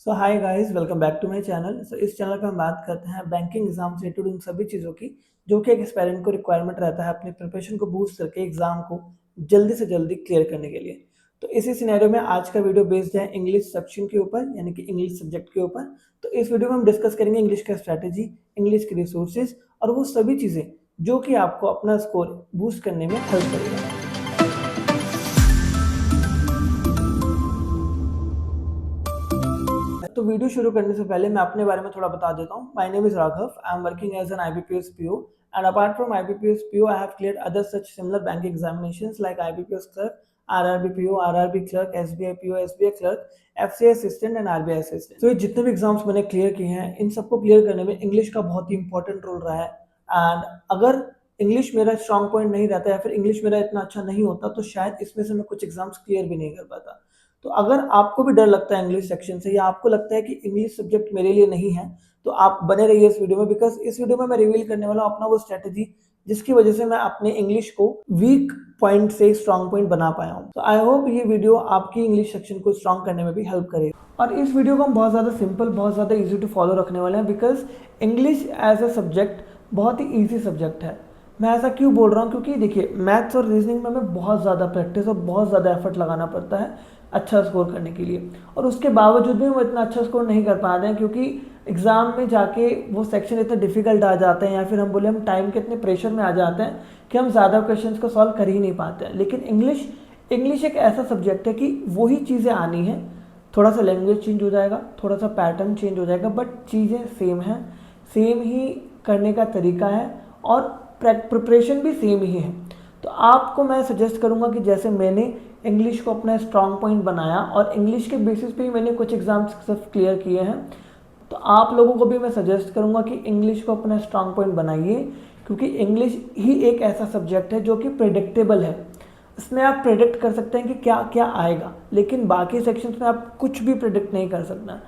So hi guys, welcome back to my channel. इस channel पे हम बात करते हैं बैंकिंग एग्जाम से रिलेटेड उन सभी चीज़ों की जो कि एक एस्पायरेंट को रिक्वायरमेंट रहता है अपनी प्रिपरेशन को बूस्ट करके एग्जाम को जल्दी से जल्दी क्लियर करने के लिए। तो इसी सिनेरियो में आज का वीडियो बेस्ड है इंग्लिश सेक्शन के ऊपर, यानी कि इंग्लिश सब्जेक्ट के ऊपर। तो इस वीडियो में हम डिस्कस करेंगे इंग्लिश का स्ट्रैटेजी, इंग्लिश के रिसोर्सेज और वो सभी चीज़ें जो कि आपको अपना स्कोर बूस्ट करने में हेल्प करेगा। तो वीडियो शुरू करने से पहले मैं अपने बारे में थोड़ा बता देता हूँ। My name is Raghav, I am working as an IBPS PO and apart from IBPS PO I have cleared other such similar bank examinations like IBPS clerk, RRB PO, RRB clerk, SBI PO, SBI clerk, FCI assistant and RBI assistant. तो ये जितने भी exams मैंने clear किए हैं इन सबको clear करने में इंग्लिश का बहुत ही इंपॉर्टेंट रोल रहा है। एंड अगर इंग्लिश मेरा स्ट्रॉन्ग पॉइंट नहीं रहता या फिर इंग्लिश मेरा इतना अच्छा नहीं होता तो शायद इसमें से मैं कुछ एग्जाम्स क्लियर भी नहीं कर पाता। तो अगर आपको भी डर लगता है इंग्लिश सेक्शन से या आपको लगता है कि इंग्लिश सब्जेक्ट मेरे लिए नहीं है, तो आप बने रहिए इस वीडियो में, बिकॉज इस वीडियो में मैं रिवील करने वाला हूँ अपना वो स्ट्रेटेजी जिसकी वजह से मैं अपने इंग्लिश को वीक पॉइंट से स्ट्रॉन्ग पॉइंट बना पाया हूँ। तो आई होप ये वीडियो आपकी इंग्लिश सेक्शन को स्ट्रॉन्ग करने में भी हेल्प करेगा। और इस वीडियो को हम बहुत ज़्यादा सिंपल, बहुत ज़्यादा ईजी टू फॉलो रखने वाले हैं, because English as a subject बहुत ही ईजी सब्जेक्ट है। मैं ऐसा क्यों बोल रहा हूँ, क्योंकि देखिए मैथ्स और रीजनिंग में हमें बहुत ज़्यादा प्रैक्टिस और बहुत ज़्यादा एफर्ट लगाना पड़ता है अच्छा स्कोर करने के लिए, और उसके बावजूद भी हम इतना अच्छा स्कोर नहीं कर पाते हैं क्योंकि एग्ज़ाम में जाके वो सेक्शन इतने डिफिकल्ट आ जाते हैं या फिर हम बोले हम टाइम के इतने प्रेशर में आ जाते हैं कि हम ज़्यादा क्वेश्चंस को सॉल्व कर ही नहीं पाते हैं। लेकिन इंग्लिश एक ऐसा सब्जेक्ट है कि वही चीज़ें आनी है, थोड़ा सा लैंग्वेज चेंज हो जाएगा, थोड़ा सा पैटर्न चेंज हो जाएगा, बट चीज़ें सेम हैं, सेम ही करने का तरीका है और प्रिपरेशन भी सेम ही है। तो आपको मैं सजेस्ट करूंगा कि जैसे मैंने इंग्लिश को अपना स्ट्रॉन्ग पॉइंट बनाया और इंग्लिश के बेसिस पे ही मैंने कुछ एग्जाम्स सिर्फ क्लियर किए हैं, तो आप लोगों को भी मैं सजेस्ट करूंगा कि इंग्लिश को अपना स्ट्रॉन्ग पॉइंट बनाइए, क्योंकि इंग्लिश ही एक ऐसा सब्जेक्ट है जो कि प्रेडिक्टेबल है। इसमें आप प्रेडिक्ट कर सकते हैं कि क्या क्या आएगा, लेकिन बाकी सेक्शंस में आप कुछ भी प्रेडिक्ट नहीं कर सकते।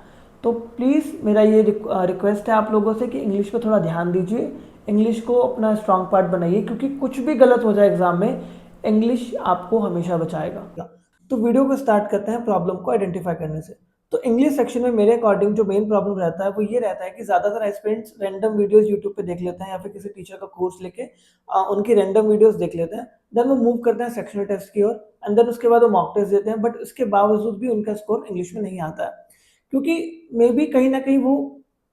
तो प्लीज़ मेरा ये रिक्वेस्ट है आप लोगों से कि इंग्लिश पे थोड़ा ध्यान दीजिए, इंग्लिश को अपना स्ट्रॉन्ग पार्ट बनाइए, क्योंकि कुछ भी गलत हो जाए एग्जाम में इंग्लिश आपको हमेशा बचाएगा। तो वीडियो को स्टार्ट करते हैं प्रॉब्लम को आइडेंटिफाई करने से। तो इंग्लिश सेक्शन में मेरे अकॉर्डिंग जो मेन प्रॉब्लम रहता है वो ये रहता है कि ज़्यादातर एस्पिरेंट्स रैंडम वीडियोस यूट्यूब पे देख लेते हैं या फिर किसी टीचर का कोर्स लेके उनकी रैंडम वीडियोस देख लेते हैं, देन वो मूव करते हैं सेक्शनल टेस्ट की ओर एंड देन उसके बाद वो मॉक टेस्ट देते हैं, बट उसके बावजूद भी उनका स्कोर इंग्लिश में नहीं आता है, क्योंकि मे बी कहीं ना कहीं वो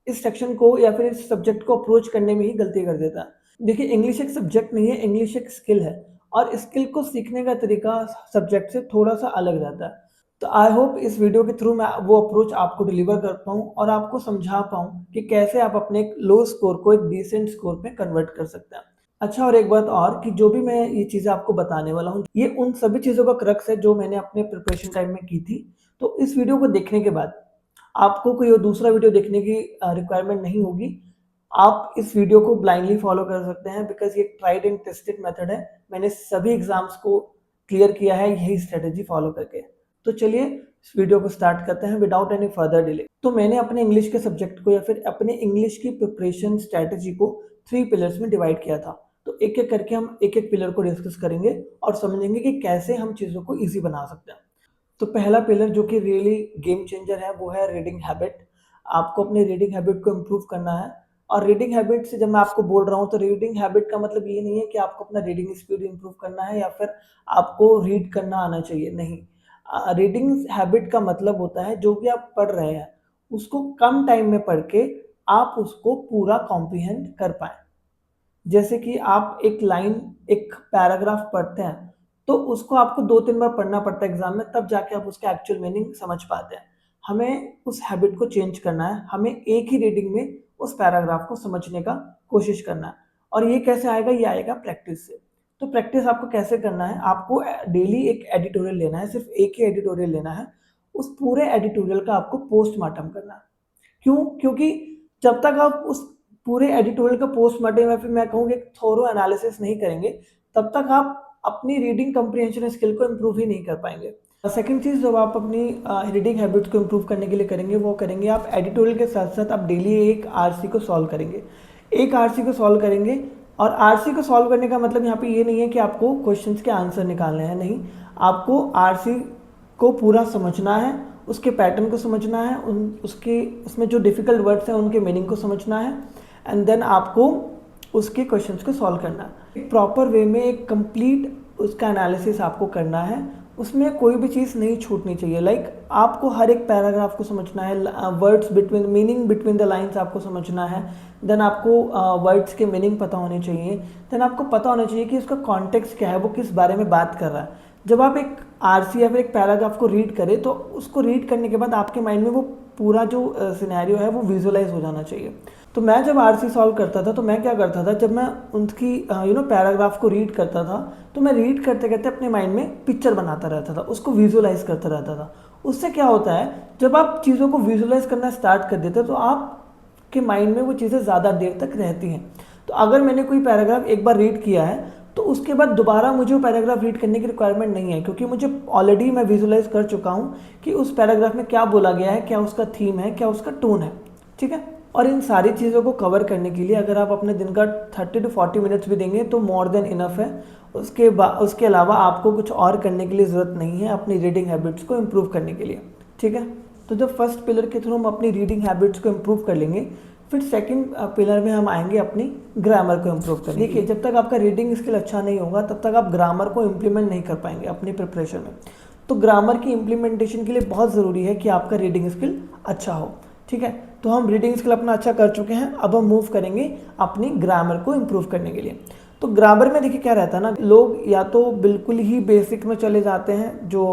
इस सेक्शन को या फिर इस सब्जेक्ट को अप्रोच करने में ही गलती कर देता है। देखिए इंग्लिश एक सब्जेक्ट नहीं है, इंग्लिश एक स्किल है और स्किल को सीखने का तरीका सब्जेक्ट से थोड़ा सा अलग रहता है। तो आई होप इस वीडियो के थ्रू मैं वो अप्रोच आपको डिलीवर कर पाऊँ और आपको समझा पाऊँ कि कैसे आप अपने एक लो स्कोर को एक डिसेंट स्कोर में कन्वर्ट कर सकते हैं। अच्छा, और एक बात और कि जो भी मैं ये चीज़ें आपको बताने वाला हूँ ये उन सभी चीज़ों का क्रक्स है जो मैंने अपने प्रिपरेशन टाइम में की थी। तो इस वीडियो को देखने के बाद आपको कोई और दूसरा वीडियो देखने की रिक्वायरमेंट नहीं होगी। आप इस वीडियो को ब्लाइंडली फॉलो कर सकते हैं, बिकॉज ये ट्राइड एंड टेस्टेड मेथड है। मैंने सभी एग्जाम्स को क्लियर किया है यही स्ट्रेटेजी फॉलो करके। तो चलिए इस वीडियो को स्टार्ट करते हैं विदाउट एनी फर्दर डिले। तो मैंने अपने इंग्लिश के सब्जेक्ट को या फिर अपने इंग्लिश की प्रिपरेशन स्ट्रेटेजी को 3 पिलर्स में डिवाइड किया था। तो एक एक करके हम एक एक पिलर को डिस्कस करेंगे और समझेंगे कि कैसे हम चीज़ों को ईजी बना सकते हैं। तो पहला पिलर जो कि रियली गेम चेंजर है वो है रीडिंग हैबिट। आपको अपनी रीडिंग हैबिट को इम्प्रूव करना है। और रीडिंग हैबिट से जब मैं आपको बोल रहा हूँ तो रीडिंग हैबिट का मतलब ये नहीं है कि आपको अपना रीडिंग स्पीड इम्प्रूव करना है या फिर आपको रीड करना आना चाहिए, नहीं। रीडिंग हैबिट का मतलब होता है जो भी आप पढ़ रहे हैं उसको कम टाइम में पढ़ के आप उसको पूरा कॉम्प्रिहेंड कर पाए। जैसे कि आप एक लाइन, एक पैराग्राफ पढ़ते हैं तो उसको आपको 2-3 बार पढ़ना पड़ता है एग्जाम में, तब जाके आप उसका एक्चुअल मीनिंग समझ पाते हैं। हमें उस हैबिट को चेंज करना है, हमें एक ही रीडिंग में उस पैराग्राफ को समझने का कोशिश करना है। और ये कैसे आएगा? ये आएगा प्रैक्टिस से। तो प्रैक्टिस आपको कैसे करना है? आपको डेली एक एडिटोरियल लेना है, सिर्फ एक ही एडिटोरियल लेना है। उस पूरे एडिटोरियल का आपको पोस्टमार्टम करना है। क्यों? क्योंकि जब तक आप उस पूरे एडिटोरियल का पोस्टमार्टम या फिर मैं कहूँ एक थोरो एनालिसिस नहीं करेंगे, तब तक आप अपनी रीडिंग कम्प्रीहेंशन स्किल को इम्प्रूव ही नहीं कर पाएंगे। सेकंड चीज़ जब आप अपनी रीडिंग हैबिट्स को इम्प्रूव करने के लिए करेंगे वो करेंगे आप एडिटोरियल के साथ साथ आप डेली एक आरसी को सॉल्व करेंगे। एक आरसी को सॉल्व करेंगे और आरसी को सॉल्व करने का मतलब यहाँ पे ये नहीं है कि आपको क्वेश्चंस के आंसर निकालने हैं, नहीं। आपको आरसी को पूरा समझना है, उसके पैटर्न को समझना है, उसमें जो डिफ़िकल्ट वर्ड्स हैं उनके मीनिंग को समझना है, एंड देन आपको उसके क्वेश्चंस को सॉल्व करना है। एक प्रॉपर वे में एक कंप्लीट उसका एनालिसिस आपको करना है, उसमें कोई भी चीज़ नहीं छूटनी चाहिए। लाइक आपको हर एक पैराग्राफ को समझना है, words between, meaning between the lines आपको समझना है, देन आपको वर्ड्स के मीनिंग पता होने चाहिए, देन आपको पता होना चाहिए कि उसका कॉन्टेक्स्ट क्या है, वो किस बारे में बात कर रहा है। जब आप एक आरसी या फिर एक पैराग्राफ को रीड करें तो उसको रीड करने के बाद आपके माइंड में वो पूरा जो सिनेरियो है वो विजुअलाइज हो जाना चाहिए। तो मैं जब आरसी सॉल्व करता था तो मैं क्या करता था, जब मैं उनकी पैराग्राफ को रीड करता था तो मैं रीड करते करते अपने माइंड में पिक्चर बनाता रहता था, उसको विजुअलाइज करता रहता था। उससे क्या होता है, जब आप चीज़ों को विजुअलाइज करना स्टार्ट कर देते तो आपके माइंड में वो चीज़ें ज़्यादा देर तक रहती हैं। तो अगर मैंने कोई पैराग्राफ एक बार रीड किया है तो उसके बाद दोबारा मुझे वो पैराग्राफ रीड करने की रिक्वायरमेंट नहीं है, क्योंकि मुझे ऑलरेडी मैं विजुअलाइज कर चुका हूँ कि उस पैराग्राफ में क्या बोला गया है, क्या उसका थीम है, क्या उसका टोन है। ठीक है, और इन सारी चीज़ों को कवर करने के लिए अगर आप अपने दिन का 30 to 40 मिनट्स भी देंगे तो मोर देन इनफ है। उसके अलावा आपको कुछ और करने के लिए ज़रूरत नहीं है अपनी रीडिंग हैबिट्स को इम्प्रूव करने के लिए। ठीक है, तो जब फर्स्ट पिलर के थ्रू हम अपनी रीडिंग हैबिट्स को इम्प्रूव कर लेंगे, फिर सेकंड पिलर में हम आएंगे अपनी ग्रामर को इम्प्रूव करने। देखिए, जब तक आपका रीडिंग स्किल अच्छा नहीं होगा तब तक आप ग्रामर को इम्प्लीमेंट नहीं कर पाएंगे अपनी प्रिपरेशन में। तो ग्रामर की इम्प्लीमेंटेशन के लिए बहुत ज़रूरी है कि आपका रीडिंग स्किल अच्छा हो। ठीक है, तो हम रीडिंग स्किल अपना अच्छा कर चुके हैं, अब हम मूव करेंगे अपनी ग्रामर को इम्प्रूव करने के लिए। तो ग्रामर में देखिए क्या रहता है ना, लोग या तो बिल्कुल ही बेसिक में चले जाते हैं जो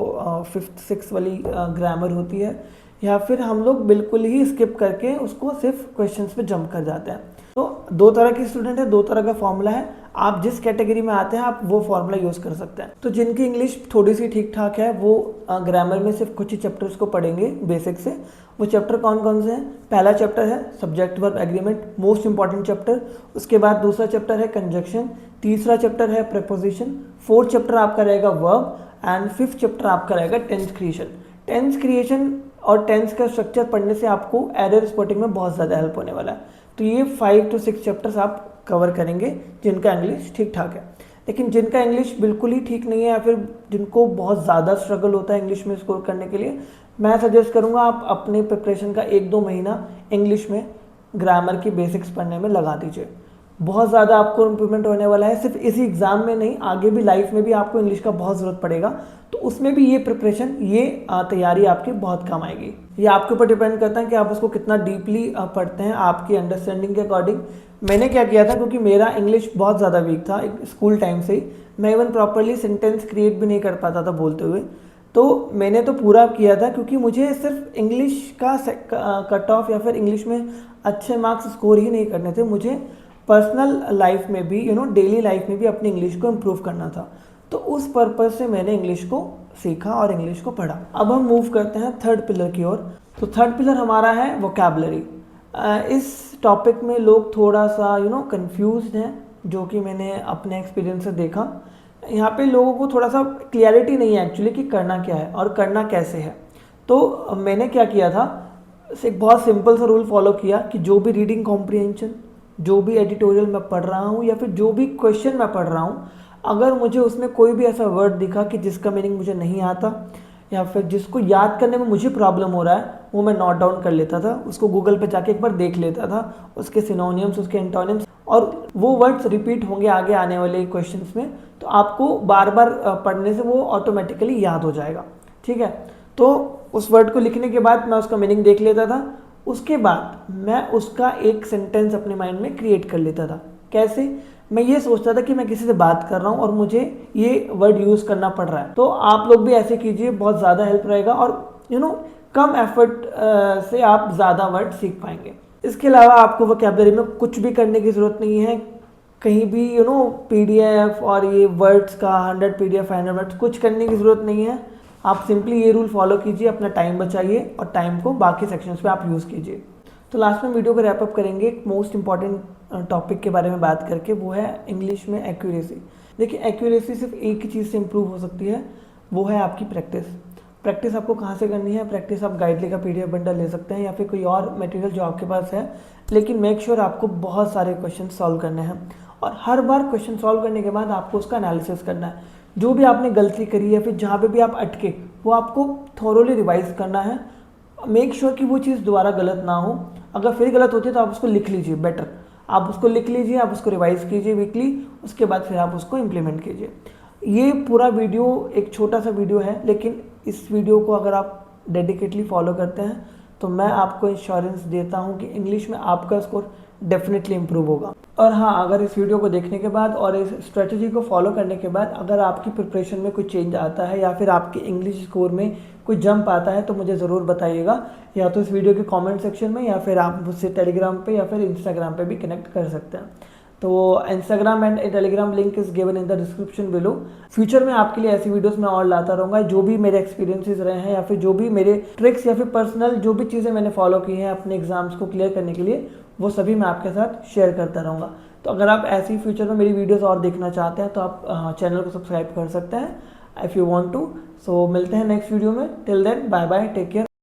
5th 6th वाली ग्रामर होती है, या फिर हम लोग बिल्कुल ही स्किप करके उसको सिर्फ क्वेश्चंस पे जंप कर जाते हैं। तो दो तरह के स्टूडेंट है, दो तरह का फॉर्मूला है, आप जिस कैटेगरी में आते हैं आप वो फॉर्मूला यूज़ कर सकते हैं। तो जिनकी इंग्लिश थोड़ी सी ठीक ठाक है वो ग्रामर में सिर्फ कुछ ही चैप्टर्स को पढ़ेंगे बेसिक से। वो चैप्टर कौन कौन से हैं? पहला चैप्टर है subject verb agreement, most important chapter. उसके बाद दूसरा चैप्टर है कंजक्शन, तीसरा चैप्टर है प्रेपोजिशन, फोर्थ चैप्टर आपका रहेगा वर्ब, एंड फिफ्थ चैप्टर आपका रहेगा टेंस क्रिएशन। टेंस क्रिएशन और टेंस का स्ट्रक्चर पढ़ने से आपको एरर स्पॉटिंग में बहुत ज़्यादा हेल्प होने वाला है। तो ये 5 to 6 चैप्टर्स आप कवर करेंगे जिनका इंग्लिश ठीक ठाक है। लेकिन जिनका इंग्लिश बिल्कुल ही ठीक नहीं है या फिर जिनको बहुत ज़्यादा स्ट्रगल होता है इंग्लिश में स्कोर करने के लिए, मैं सजेस्ट करूँगा आप अपने प्रिपरेशन का 1-2 महीना इंग्लिश में ग्रामर की बेसिक्स पढ़ने में लगा दीजिए। बहुत ज़्यादा आपको इम्प्रूवमेंट होने वाला है, सिर्फ इसी एग्ज़ाम में नहीं, आगे भी लाइफ में भी आपको इंग्लिश का बहुत ज़रूरत पड़ेगा। तो उसमें भी ये प्रिपरेशन, ये तैयारी आपकी बहुत काम आएगी। ये आपके ऊपर डिपेंड करता है कि आप उसको कितना डीपली पढ़ते हैं, आपकी अंडरस्टैंडिंग के अकॉर्डिंग। मैंने क्या किया था, क्योंकि मेरा इंग्लिश बहुत ज़्यादा वीक था स्कूल टाइम से ही, मैं इवन प्रॉपरली सेंटेंस क्रिएट भी नहीं कर पाता था बोलते हुए। तो मैंने तो पूरा किया था, क्योंकि मुझे सिर्फ इंग्लिश का कट ऑफ या फिर इंग्लिश में अच्छे मार्क्स स्कोर ही नहीं करने थे, मुझे पर्सनल लाइफ में भी डेली लाइफ में भी अपनी इंग्लिश को इम्प्रूव करना था। तो उस पर्पज़ से मैंने इंग्लिश को सीखा और इंग्लिश को पढ़ा। अब हम मूव करते हैं थर्ड पिलर की ओर। तो थर्ड पिलर हमारा है वोकैबुलरी। इस टॉपिक में लोग थोड़ा सा कंफ्यूज्ड हैं, जो कि मैंने अपने एक्सपीरियंस से देखा। यहाँ पे लोगों को थोड़ा सा क्लियरिटी नहीं है एक्चुअली कि करना क्या है और करना कैसे है। तो मैंने क्या किया था, एक बहुत सिंपल सा रूल फॉलो किया कि जो भी रीडिंग कॉम्प्रिहेंशन, जो भी एडिटोरियल मैं पढ़ रहा हूँ या फिर जो भी क्वेश्चन मैं पढ़ रहा हूँ, अगर मुझे उसमें कोई भी ऐसा वर्ड दिखा कि जिसका मीनिंग मुझे नहीं आता या फिर जिसको याद करने में मुझे प्रॉब्लम हो रहा है, वो मैं नोट डाउन कर लेता था, उसको गूगल पे जाके एक बार देख लेता था, उसके सिनोनियम्स, उसके एंटोनिम्स, और वो वर्ड्स रिपीट होंगे आगे आने वाले क्वेश्चंस में, तो आपको बार बार पढ़ने से वो ऑटोमेटिकली याद हो जाएगा। ठीक है, तो उस वर्ड को लिखने के बाद मैं उसका मीनिंग देख लेता था, उसके बाद मैं उसका एक सेंटेंस अपने माइंड में क्रिएट कर लेता था। कैसे? मैं ये सोचता था कि मैं किसी से बात कर रहा हूँ और मुझे ये वर्ड यूज़ करना पड़ रहा है। तो आप लोग भी ऐसे कीजिए, बहुत ज़्यादा हेल्प रहेगा और कम एफर्ट से आप ज़्यादा वर्ड सीख पाएंगे। इसके अलावा आपको वोकैबुलरी में कुछ भी करने की ज़रूरत नहीं है, कहीं भी PDF और ये वर्ड्स का 100 PDF 500 वर्ड्स कुछ करने की ज़रूरत नहीं है। आप सिंपली ये रूल फॉलो कीजिए, अपना टाइम बचाइए और टाइम को बाकी सेक्शंस पे आप यूज़ कीजिए। तो लास्ट में वीडियो को रैप अप करेंगे एक मोस्ट इंपॉर्टेंट टॉपिक के बारे में बात करके, वो है इंग्लिश में एक्यूरेसी। देखिए, एक्यूरेसी सिर्फ एक ही चीज़ से इम्प्रूव हो सकती है, वो है आपकी प्रैक्टिस। प्रैक्टिस आपको कहाँ से करनी है? प्रैक्टिस आप गाइडली का PDF बंडल ले सकते हैं या फिर कोई और मटेरियल जो आपके पास है, लेकिन मेक श्योर आपको बहुत सारे क्वेश्चन सॉल्व करने हैं और हर बार क्वेश्चन सॉल्व करने के बाद आपको उसका एनालिसिस करना है। जो भी आपने गलती करी या फिर जहाँ पे भी आप अटके वो आपको थोरोली रिवाइज करना है। मेक श्योर कि वो चीज़ दोबारा गलत ना हो। अगर फिर गलत होती है तो आप उसको लिख लीजिए, बेटर आप उसको लिख लीजिए, आप उसको रिवाइज कीजिए वीकली, उसके बाद फिर आप उसको इम्प्लीमेंट कीजिए। ये पूरा वीडियो एक छोटा सा वीडियो है, लेकिन इस वीडियो को अगर आप डेडिकेटली फॉलो करते हैं तो मैं आपको इंश्योरेंस देता हूँ कि इंग्लिश में आपका स्कोर डेफिनेटली इम्प्रूव होगा। और हाँ, अगर इस वीडियो को देखने के बाद और इस स्ट्रेटजी को फॉलो करने के बाद अगर आपकी प्रिपरेशन में कोई चेंज आता है या फिर आपके इंग्लिश स्कोर में कोई जंप आता है तो मुझे ज़रूर बताइएगा, या तो इस वीडियो के कमेंट सेक्शन में, या फिर आप मुझसे टेलीग्राम पे या फिर इंस्टाग्राम पे भी कनेक्ट कर सकते हैं। तो Instagram and Telegram link is given in the description below. Future में आपके लिए ऐसी वीडियोस मैं और लाता रहूँगा, जो भी मेरे एक्सपीरियंसेस रहे हैं या फिर जो भी मेरे ट्रिक्स या फिर पर्सनल जो भी चीज़ें मैंने फॉलो की हैं अपने एग्जाम्स को क्लियर करने के लिए, वो सभी मैं आपके साथ शेयर करता रहूँगा। तो अगर आप ऐसी फ्यूचर में मेरी वीडियोस और देखना चाहते हैं तो आप चैनल को सब्सक्राइब कर सकते हैं if you want to. So मिलते हैं नेक्स्ट वीडियो में। Till then bye bye, take care.